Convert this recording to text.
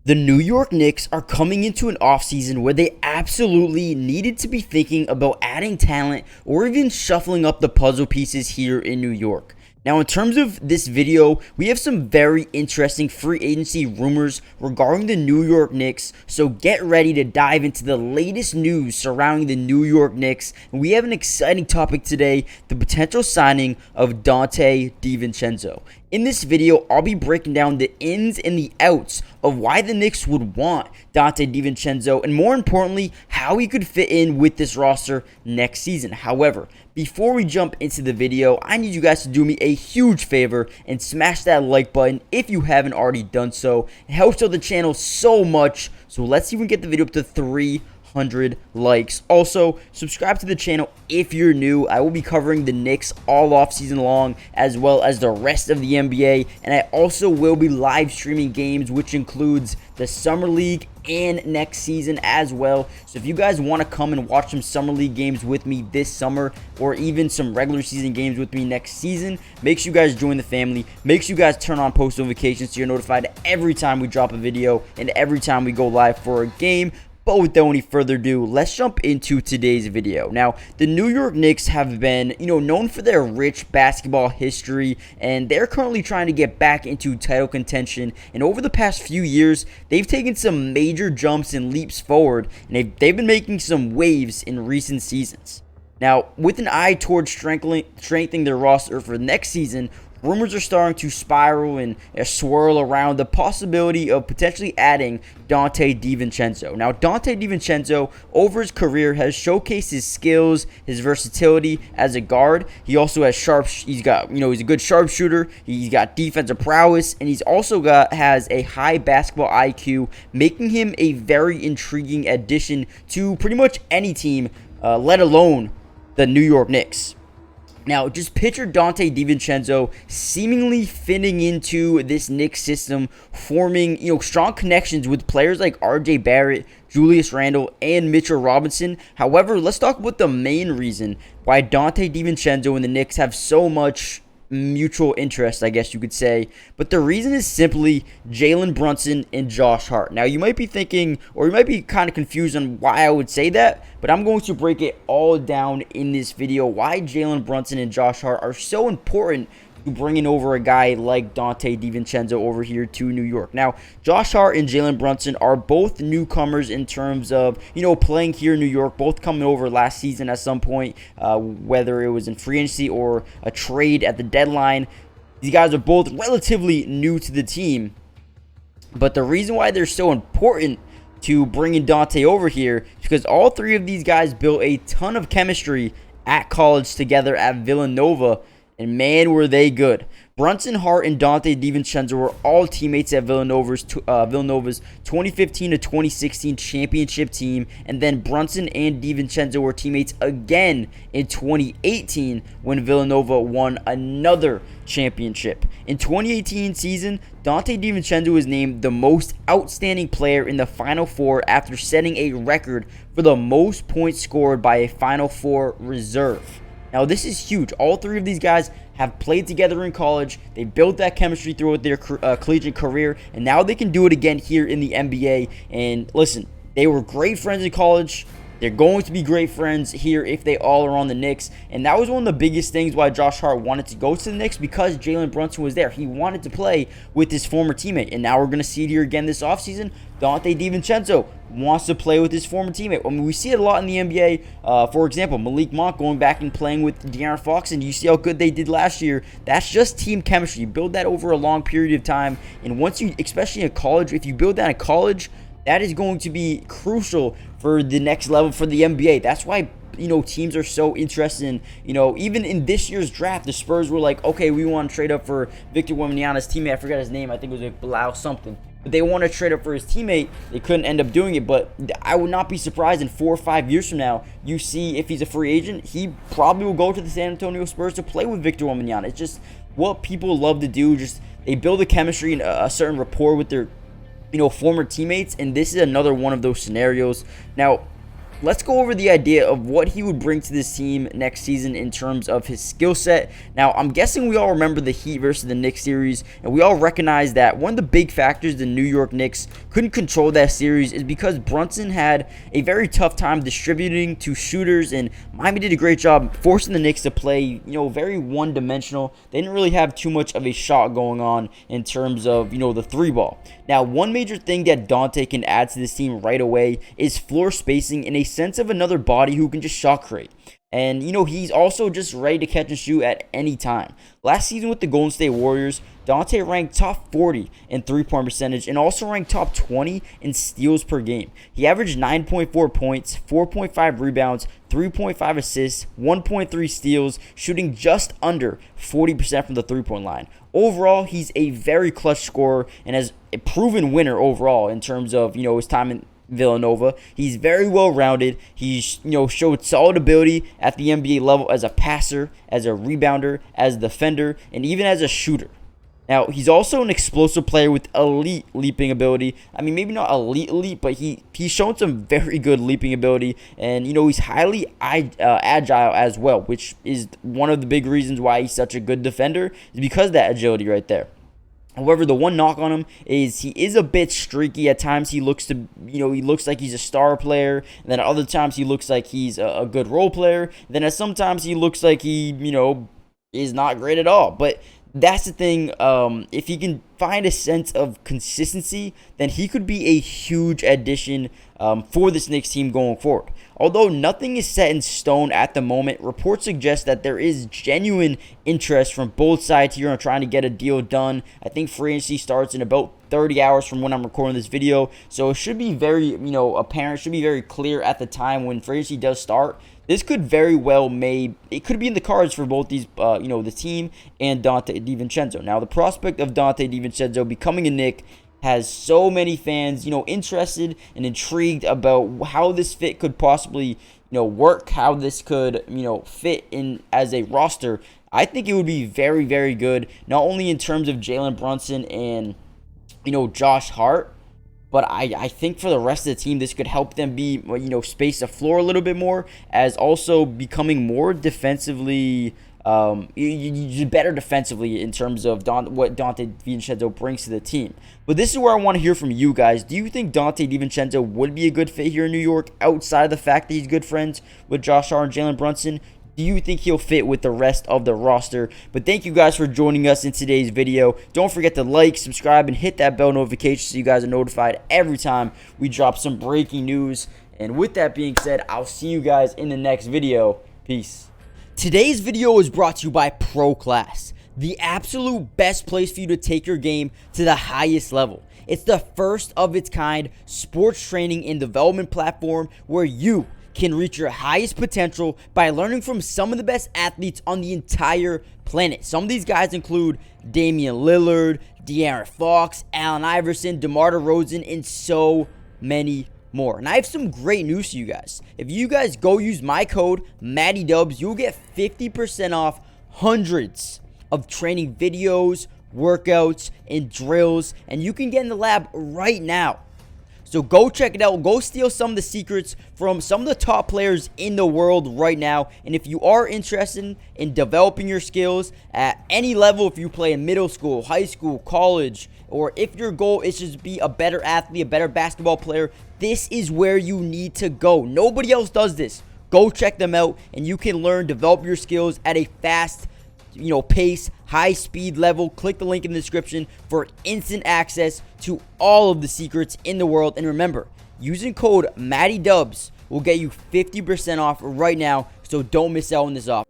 The New York Knicks are coming into an offseason where they absolutely needed to be thinking about adding talent or even shuffling up the puzzle pieces here in New York. Now, in terms of this video, we have some very interesting free agency rumors regarding the New York Knicks, so get ready to dive into the latest news surrounding the New York Knicks. And we have an exciting topic today, the potential signing of Dante Divincenzo. In this video, I'll be breaking down the ins and the outs of why the Knicks would want Dante Divincenzo, and more importantly, how he could fit in with this roster next season. However, before we jump into the video, I need you guys to do me a huge favor and smash that like button if you haven't already done so. It helps out the channel so much, so let's even get the video up to 300 likes. Also, subscribe to the channel if you're new. I will be covering the Knicks all off season long, as well as the rest of the NBA, and I also will be live streaming games, which includes the Summer League and next season as well. So if you guys want to come and watch some Summer League games with me this summer, or even some regular season games with me next season, make sure you guys join the family. Make sure you guys turn on post notifications so you're notified every time we drop a video and every time we go live for a game. But without any further ado, let's jump into today's video. Now, the New York Knicks have been, known for their rich basketball history, and they're currently trying to get back into title contention. And over the past few years, they've taken some major jumps and leaps forward, and they've been making some waves in recent seasons. Now, with an eye towards strengthening their roster for next season, rumors are starting to spiral and swirl around the possibility of potentially adding Dante Divincenzo. Now, Dante Divincenzo, over his career, has showcased his skills, his versatility as a guard. He also has he's a good sharpshooter. He's got defensive prowess, and he's also has a high basketball IQ, making him a very intriguing addition to pretty much any team, let alone the New York Knicks. Now, just picture Dante Divincenzo seemingly fitting into this Knicks system, forming, strong connections with players like RJ Barrett, Julius Randle, and Mitchell Robinson. However, let's talk about the main reason why Dante Divincenzo and the Knicks have so much mutual interest, I guess you could say. But the reason is simply Jalen, Brunson, and Josh Hart. Now, you might be thinking, or you might be kind of confused on why I would say that, but I'm going to break it all down in this video, why Jalen, Brunson, and Josh Hart are so important to bringing over a guy like Dante Divincenzo over here to New York. Now, Josh Hart and Jalen Brunson are both newcomers in terms of, playing here in New York, both coming over last season at some point, whether it was in free agency or a trade at the deadline. These guys are both relatively new to the team, but the reason why they're so important to bringing Donte over here is because all three of these guys built a ton of chemistry at college together at Villanova, and man, were they good. Brunson, Hart, and Dante Divincenzo were all teammates at Villanova's 2015 to 2016 championship team, and then Brunson and Divincenzo were teammates again in 2018 when Villanova won another championship. In 2018 season, Dante Divincenzo was named the most outstanding player in the Final Four after setting a record for the most points scored by a Final Four reserve. Now, this is huge. All three of these guys have played together in college. They built that chemistry throughout their collegiate career, and now they can do it again here in the NBA. And listen, they were great friends in college. They're going to be great friends here if they all are on the Knicks. And that was one of the biggest things why Josh Hart wanted to go to the Knicks, because Jalen Brunson was there. He wanted to play with his former teammate. And now we're going to see it here again this offseason. Dante Divincenzo wants to play with his former teammate. I mean, we see it a lot in the NBA. For example, Malik Monk going back and playing with De'Aaron Fox, and you see how good they did last year. That's just team chemistry. You build that over a long period of time. And once you, especially in college, if you build that in college, that is going to be crucial for the next level for the NBA. That's why, teams are so interested in, even in this year's draft, the Spurs were like, okay, we want to trade up for Victor Wembanyama's teammate. I forgot his name. I think it was like Bilal something. But they want to trade up for his teammate. They couldn't end up doing it. But I would not be surprised in 4 or 5 years from now, you see if he's a free agent, he probably will go to the San Antonio Spurs to play with Victor Wembanyama. It's just what people love to do. Just they build a chemistry and a certain rapport with their former teammates, and this is another one of those scenarios. Now, let's go over the idea of what he would bring to this team next season in terms of his skill set. Now, I'm guessing we all remember the Heat versus the Knicks series, and we all recognize that one of the big factors the New York Knicks couldn't control that series is because Brunson had a very tough time distributing to shooters, and Miami did a great job forcing the Knicks to play, very one-dimensional. They didn't really have too much of a shot going on in terms of, the three ball. Now, one major thing that Donte can add to this team right away is floor spacing in a sense of another body who can just shot create. And, he's also just ready to catch and shoot at any time. Last season with the Golden State Warriors, Donte ranked top 40 in three-point percentage and also ranked top 20 in steals per game. He averaged 9.4 points, 4.5 rebounds, 3.5 assists, 1.3 steals, shooting just under 40% from the three-point line. Overall, he's a very clutch scorer and has a proven winner overall in terms of, his time in Villanova. He's very well rounded. He's showed solid ability at the NBA level as a passer, as a rebounder, as a defender, and even as a shooter. Now, he's also an explosive player with elite leaping ability. I mean, maybe not elite, but he's shown some very good leaping ability. And, he's highly agile as well, which is one of the big reasons why he's such a good defender, is because of that agility right there. However, the one knock on him is he is a bit streaky. At times he looks like he's a star player. And then at other times he looks like he's a good role player. And then at sometimes he looks like he, is not great at all. But that's the thing. If he can find a sense of consistency, then he could be a huge addition for this Knicks team going forward. Although nothing is set in stone at the moment, reports suggest that there is genuine interest from both sides here on trying to get a deal done. I think free agency starts in about 30 hours from when I'm recording this video, so it should be very, apparent, should be very clear at the time when free agency does start. This could very well it could be in the cards for both these, the team and Dante Divincenzo. Now, the prospect of Dante Divincenzo becoming a Knick has so many fans, interested and intrigued about how this fit could possibly, work, how this could, fit in as a roster. I think it would be very, very good, not only in terms of Jalen, Brunson, and, Josh Hart, but I think for the rest of the team, this could help them be, space the floor a little bit more, as also becoming more defensively, better defensively in terms of what Dante Divincenzo brings to the team. But this is where I want to hear from you guys. Do you think Dante Divincenzo would be a good fit here in New York, outside of the fact that he's good friends with Josh Hart and Jalen Brunson? Do you think he'll fit with the rest of the roster? But thank you guys for joining us in today's video. Don't forget to like, subscribe, and hit that bell notification so you guys are notified every time we drop some breaking news. And with that being said, I'll see you guys in the next video. Peace. Today's video is brought to you by Pro Class, the absolute best place for you to take your game to the highest level. It's the first of its kind sports training and development platform where you can reach your highest potential by learning from some of the best athletes on the entire planet. Some of these guys include Damian Lillard, De'Aaron Fox, Allen Iverson, DeMar DeRozan, and so many more. And I have some great news to you guys. If you guys go use my code MattyDubs, you'll get 50% off hundreds of training videos, workouts, and drills, and you can get in the lab right now. So go check it out. Go steal some of the secrets from some of the top players in the world right now. And if you are interested in developing your skills at any level, if you play in middle school, high school, college, or if your goal is just to be a better athlete, a better basketball player, this is where you need to go. Nobody else does this. Go check them out, and you can learn, develop your skills at a fast pace, high speed level. Click the link in the description for instant access to all of the secrets in the world. And remember, using code MattyDubs will get you 50% off right now, so don't miss out on this offer.